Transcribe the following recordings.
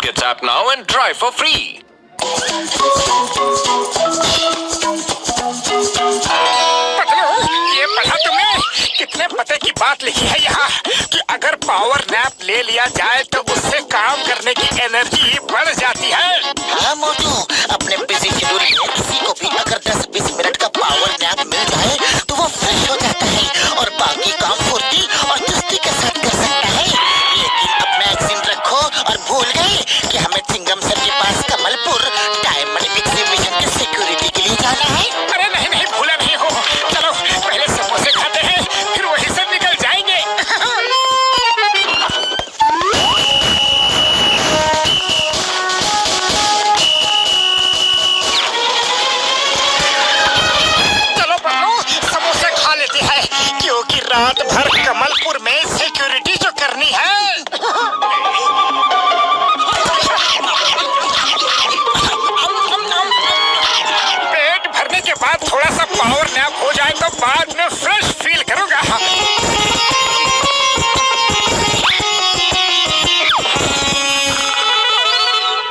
tickets app now and try for free. ये पढ़ा तुमने? कितने पते की बात लिखी है यहाँ कि अगर पावर नैप ले लिया जाए तो उससे काम करने की एनर्जी बढ़ जाती है। हाँ मोटू, अपने बिजी शेड्यूल में किसी को भी अगर 10-20 मिनट का पावर नैप मिल जाए तो वो फ्रेश हो जाता है और बाकी काम फुर्ती और चुस्ती के साथ कर सकता है। लेकिन अब मैगजीन रखो और भूल गए कि हमें चिंगम सर के पास कमलपुर डायमंड एग्जीबिशन के सिक्योरिटी के लिए जाना है। अरे नहीं नहीं, भूला नहीं हो। चलो पहले समोसे खाते हैं, फिर वहीं से निकल जाएंगे। चलो बन्नू, समोसे खा लेते हैं क्योंकि रात भर कमलपुर में सिक्योरिटी जो करनी है। पेट भरने के बाद थोड़ा सा पावर नैप हो जाए तो बाद में फ्रेश फील करूंगा।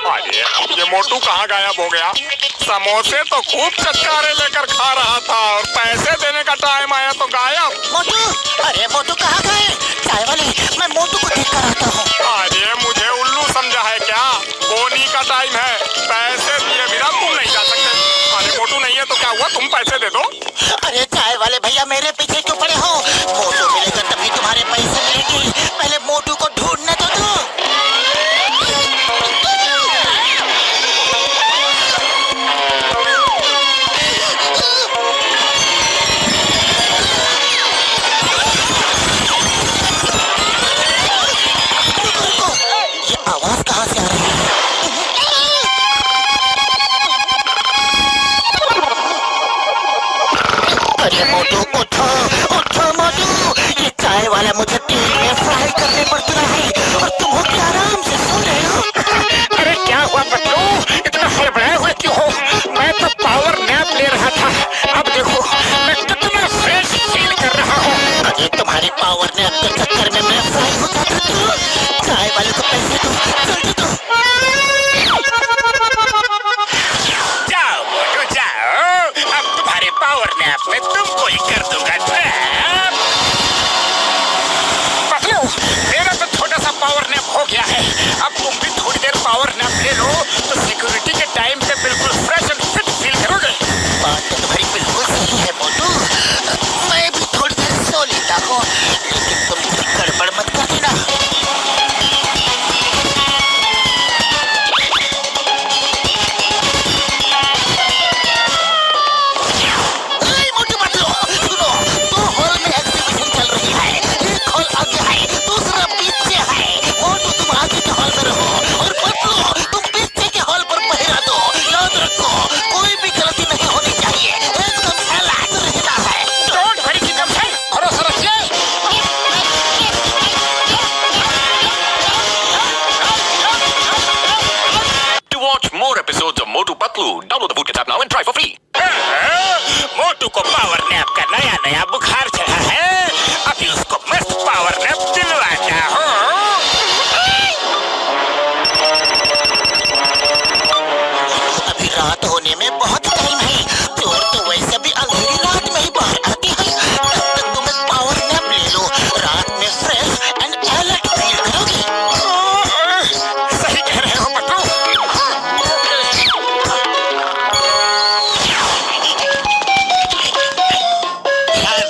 अरे ये मोटू कहाँ गायब हो गया? समोसे तो खूब चटकारे लेकर खा रहा था और पैसे देने का टाइम आया तो गायब। मोटू, अरे मोटू कहाँ गए? चाय वाले, मैं मोटू को देख कर आता हूँ। अरे मुझे उल्लू समझा है क्या? बोनी का टाइम है, पैसे दिए बिना तुम नहीं जा सकते। अरे मोटू नहीं है तो क्या हुआ, तुम पैसे दे दो। अरे चाय वाले भैया, मेरे पीछे क्यों पड़े हो? मोटू मिलेगा तभी तुम्हारे पैसे मिलेंगे। पहले मोटू को ढूंढने तो दो। ये आवाज कहाँ से आ रही है? अरे मोटू उठो, उठो मोटू, ये चाय वाला मुझे तेल में फ्राई करने पर तुला है और तुम हो के आराम से सो रहे हो। अरे क्या हुआ बच्चों, इतना हड़बड़ाए हुए क्यों हो? मैं तो पावर नैप ले रहा था, अब देखो मैं कितना फ्रेश फील कर रहा हूँ। अरे तुम्हारी पावर ने के चक्कर में मैं फ्राई हो जाता तो चाय वाले को पैसे दो, जल्दी दो। जाओ मोटू जाओ, अब तुम्हारे पावर नैप में तुमको ही कर दूंगा ट्रैप। पतलू, मेरा तो छोटा सा पावर नैप हो गया है, अब तुम भी थोड़ी देर पावर नैप ले लो तो सिक्योरिटी के टाइम पे बिल्कुल फ्रेश एंड फिट फील करोगे। बात तो तुम्हारी बिल्कुल सही है मोटू, मैं भी थोड़ी देर सो लेता हूँ, लेकिन तुम कुछ गड़बड़ मत कर देना। अरे मोटू पतलू, सुनो, 2 हॉल में एग्जीबिशन चल रही है, एक हॉल आगे है, दूसरा पीछे है। मोटू तुम आगे के हॉल में रहो और पतलू तुम पीछे के हॉल पर पहरा दो। याद रखो, कोई भी गलती नहीं होनी चाहिए, एकदम अलर्ट रहना है। डोंट वरी चिंगम सर, भरोसा रखिए। To watch more episodes of Motu Patlu, download the Bootcut app now and try for free. मोटू को पावर नैप का नया नया बुखार चढ़ा है, अभी उसको मस्त पावर नैप दिलवाता हूँ। अभी रात होने में बहुत टाइम है, चोर तो वैसे भी अंधेरी रात में ही बाहर आते हैं। तब तक तुम एक पावर नैप ले लो, रात में फ्रेश एंड अलर्ट फील करोगे। सही कह रहे हो पतलू। ध्यान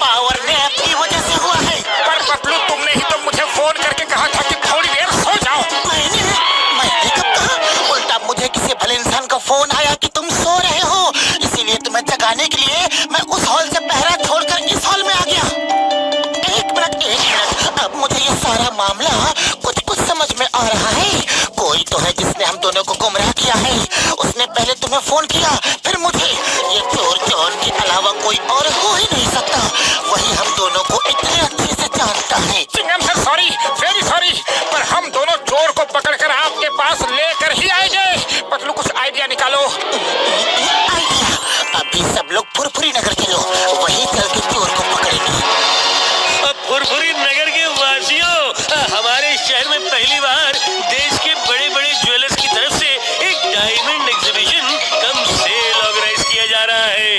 पावर नैप की वजह से हुआ है। पर पतलू तुमने ही तो मुझे फोन करके कहा था कि थोड़ी देर सो जाओ। मैंने कब कहा? उल्टा मुझे किसी भले इंसान का फोन आया कि तुम सो रहे हो, इसीलिए तुम्हें जगाने के लिए मैं उस हॉल से पहरा छोड़कर इस हॉल में आ गया। एक मिनट, अब मुझे ये सारा मामला कुछ समझ में आ रहा है। कोई तो है जिसने हम दोनों को गुमराह किया है। उसने पहले तुम्हें फोन किया, फिर मुझे। ये चोर जॉन के अलावा कोई और हो ही नहीं सकता। वही हम दोनों को इतने अच्छे से जानता है। चिंगम सर सॉरी, वेरी सॉरी, पर हम दोनों चोर को पकड़कर आपके पास लेकर ही आएंगे। पतलू कुछ आइडिया निकालो। आइडिया? अभी सब लोग फुरफुरी नगर चलो, वहीं चल के चोर को पकड़ेंगे। फुरफुरी नगर के वासियों, हमारे शहर में पहली बार देश के बड़े बड़े ज्वेलर्स की तरफ से एक diamond exhibition cum sale organise किया जा रहा है।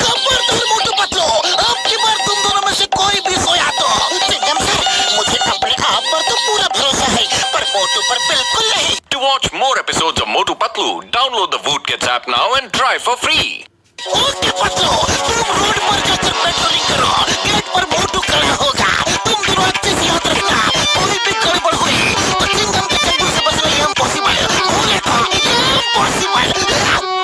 खबरदार मोटू पतलू, अब की बार तुम दोनों में से कोई भी सोया तो। चिंगम सर, मुझे अपने आप पर तो पूरा भरोसा है, पर मोटू पर बिल्कुल नहीं। To watch more episodes of Motu Patlu, download the Voot Kids app now and try for free. Okay Patlu, तुम रोड पर जाकर पेट्रोलिंग करो, गेट पर मोटू खड़ा होगा। तुम दोनों अच्छे से याद रखना, कोई भी गड़बड़ हुई तो चिंगम के चक्कर से बचना इम्पॉसिबल।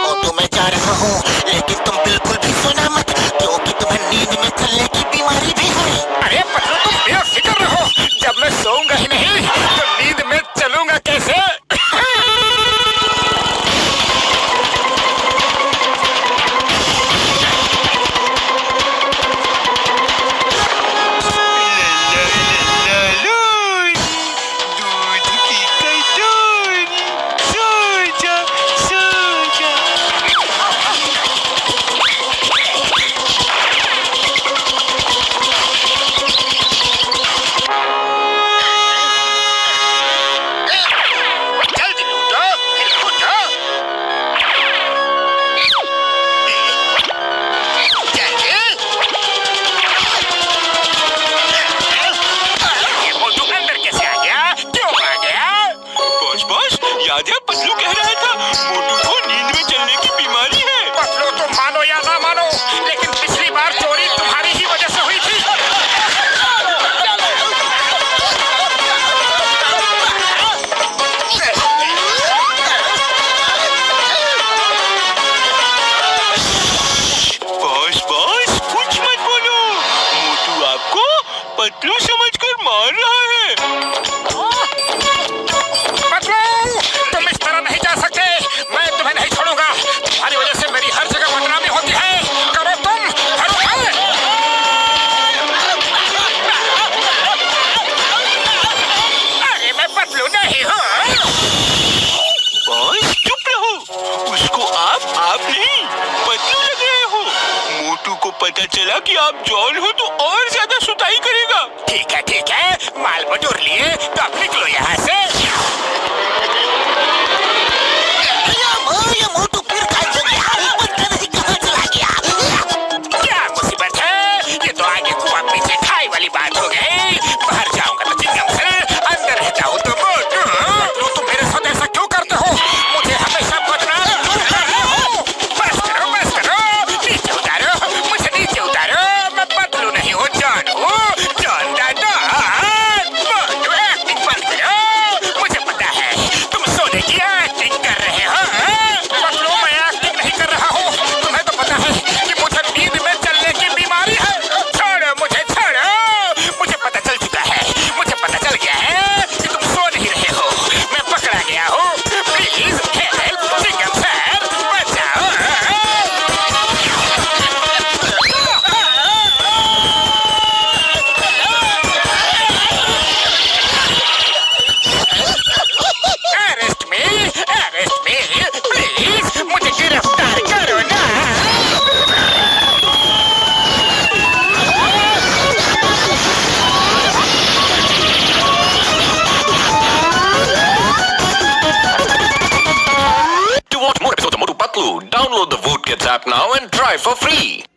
मोटू मैं जा रहा हूँ, लेकिन तुम बिल्कुल भी सोना मत, क्योंकि तुम्हें नींद में चलने की बीमारी भी है। अरे पतलू तुम बेफिक्र रहो, जब मैं सोऊंगा ही नहीं तो नींद में चलूंगा कैसे? याद है पतलू कह रहा था मोटू को नींद में चलने की बीमारी है। पतलू तुम मानो या ना मानो, लेकिन पिछली बार चोरी तुम्हारी ही वजह से हुई थी। बॉस कुछ मत बोलो, मोटू आपको पतलू समझकर मार रहा है। तुम इस तरह नहीं जा सकते, मैं तुम्हें नहीं छोड़ूंगा। तुम्हारी वजह से मेरी हर जगह बदनामी होती है। करो तुम, करो अरे मैं पतलू नहीं हूँ। बॉस चुप रहो, उसको आप नहीं पतलू लग रहे हो। मोटू को पता चला कि आप जॉन हो तो और ज्यादा सुताई करेगा। ठीक है, माल बटोर लिए तो अब निकलो यहाँ से। ये मोटू फिर कहाँ चल गया? पता नहीं कहाँ चला गया। क्या मुसीबत है? ये तो आगे कुआं पीछे खाई वाली बात हो गई। बाहर जाऊंगा तो चिंगम सर, अंदर रह जाऊं तो मोटू। तुम मेरे साथ ऐसा क्यों करते हो? मुझे हमेशा बदनाम कर रहे हो। बस करो, नीचे उतारो, मुझे नीचे उतारो। मैं पतलू नहीं हूँ, जॉन हूँ, जॉन दादा। मोटू एक्टिंग बंद करो, मुझे पता है तुम सोने की एक्टिंग कर रहे हो। पतलू मैं एक्टिंग नहीं कर रहा हूँ, तुम्हें तो पता है कि मुझे नींद में चलने की बीमारी है। छोड़ो मुझे, छोड़ो। मुझे पता चल चुका है, मुझे पता चल गया है कि तुम सो नहीं रहे हो। मैं पकड़ा गया हूँ। प्लीज हेल्प, चिंगम सर, बचाओ। Arrest me, please, मुझे गिरफ्तार करो ना। To watch more episodes of Motu Patlu, download the Voot Kids app now and try for free.